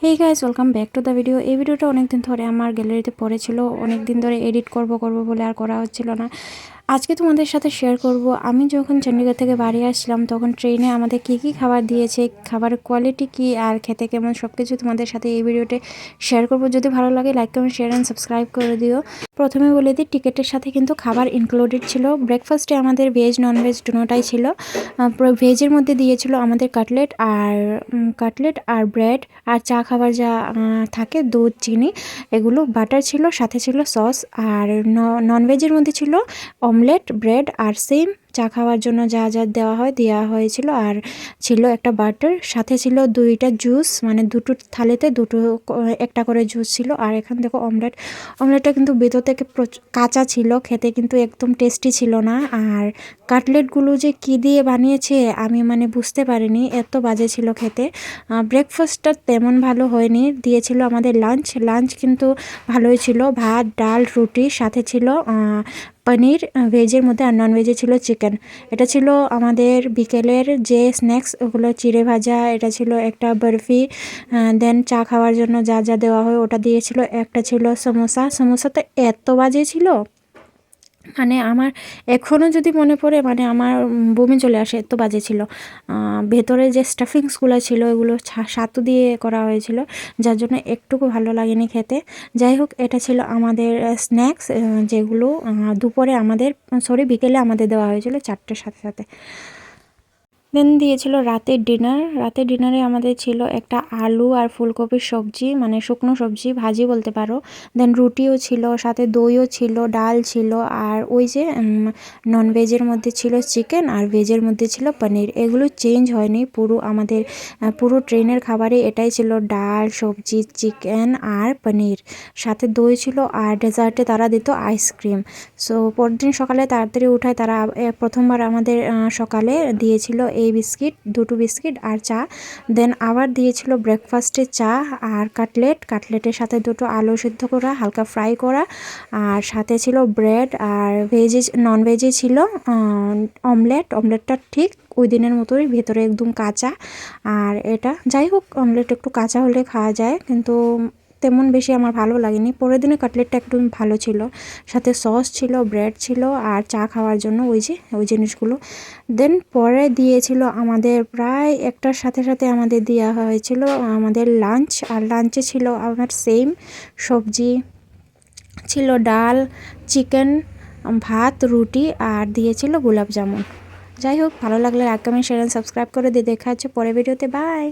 Hey guys, welcome back to the video. এই ভিডিওটা অনেকদিন ধরে আমার গ্যালারিতে পড়েছিল, অনেকদিন ধরে এডিট করব বলে আর করা হচ্ছিল না। আজকে তোমাদের সাথে শেয়ার করব আমি যখন চণ্ডীগড় থেকে বাড়ি আসলাম তখন ট্রেনে আমাদের কী কী খাবার দিয়েছে, খাবারের কোয়ালিটি কী আর খেতে কেমন সব কিছু তোমাদের সাথে এই ভিডিওতে শেয়ার করব। যদি ভালো লাগে like comment share and subscribe করে দিও। প্রথমে বলে দিই, টিকিটের সাথে কিন্তু খাবার ইনক্লুডেড ছিল। ব্রেকফাস্টে আমাদের ভেজ ননভেজ দুটোটাই ছিল। ভেজের মধ্যে দিয়েছিল আমাদের কাটলেট আর ব্রেড আর চা খাবার যা থাকে, দুধ চিনি এগুলো, বাটার ছিল, সাথে ছিল সস। আর ননভেজের মধ্যে ছিল অমলেট, ব্রেড আর সেম চা খাওয়ার জন্য যা যা দেওয়া হয়েছিল। আর ছিল একটা বাটার, সাথে ছিল দুইটা জুস, মানে দুটো থালিতে একটা করে জুস ছিল। আর এখান থেকে অমলেটটা কিন্তু ভেতর থেকে কাঁচা ছিল, খেতে কিন্তু একদম টেস্টি ছিল না। আর কাটলেটগুলো যে কী দিয়ে বানিয়েছে আমি মানে বুঝতে পারিনি, এত বাজে ছিল খেতে। ব্রেকফাস্টটা তেমন ভালো হয়নি। দিয়েছিল আমাদের লাঞ্চ কিন্তু ভালোই ছিল, ভাত ডাল রুটি, সাথে ছিল পনির ভেজের মধ্যে, আর নন ভেজে ছিল চিকেন। এটা ছিল আমাদের বিকেলের যে স্ন্যাক্স, ওগুলো চিড়ে ভাজা, এটা ছিল একটা বরফি, দেন চা খাওয়ার জন্য যা যা দেওয়া হয় ওটা দিয়েছিল। একটা ছিল সমোসা তো এত বাজে ছিল, মানে আমার এখনও যদি মনে পড়ে মানে আমার বমি চলে আসে, এত বাজে ছিল। ভেতরে যে স্টাফিংসগুলো ছিল এগুলো ছাতু দিয়ে করা হয়েছিল, যার জন্য একটুকু ভালো লাগেনি খেতে। যাই হোক, এটা ছিল আমাদের স্ন্যাক্স, যেগুলো বিকেলে আমাদের দেওয়া হয়েছিল 4টের সাথে সাথে। দেন দিয়েছিল রাতের ডিনারে আমাদের ছিল একটা আলু আর ফুলকপির সবজি, মানে শুকনো সবজি ভাজি বলতে পারো। দেন রুটিও ছিল, সাথে দইও ছিল, ডাল ছিল। আর ওই যে ননভেজের মধ্যে ছিল চিকেন আর ভেজের মধ্যে ছিল পনির। এগুলো চেঞ্জ হয়নি, পুরো ট্রেনের খাবারে এটাই ছিল, ডাল সবজি চিকেন আর পনির, সাথে দই ছিল। আর ডেজার্টে তারা দিত আইসক্রিম। সো পরের দিন সকালে তাড়াতাড়ি উঠায় তারা প্রথমবার আমাদের সকালে দিয়েছিল এই দুটো বিস্কিট আর চা। দেন আবার দিয়েছিল ব্রেকফাস্টে চা আর কাটলেটের সাথে দুটো আলু সিদ্ধ করা হালকা ফ্রাই করা, আর সাথে ছিল ব্রেড। আর নন ভেজে ছিল অমলেটটা ঠিক ওই দিনের মতোই, ভেতরে একদম কাঁচা। আর এটা যাই হোক, অমলেট একটু কাঁচা হলে খাওয়া যায়, কিন্তু তেমন বেশি আমার ভালো লাগেনি। পরের দিনে কাটলেটটা একটু ভালো ছিল, সাথে সস ছিল, ব্রেড ছিল আর চা খাওয়ার জন্য ওই জিনিসগুলো। দেন পরে দিয়েছিল আমাদের প্রায় একটার সাথে সাথে আমাদের দেওয়া হয়েছিল আমাদের লাঞ্চ। আর লাঞ্চে ছিল আমার সেম সবজি ছিল, ডাল চিকেন ভাত রুটি, আর দিয়েছিল গোলাপ জামুন। যাই হোক, ভালো লাগলে লাইক কমেন্ট শেয়ার সাবস্ক্রাইব করে দিয়ে দেখা হচ্ছে পরের ভিডিওতে। বাই।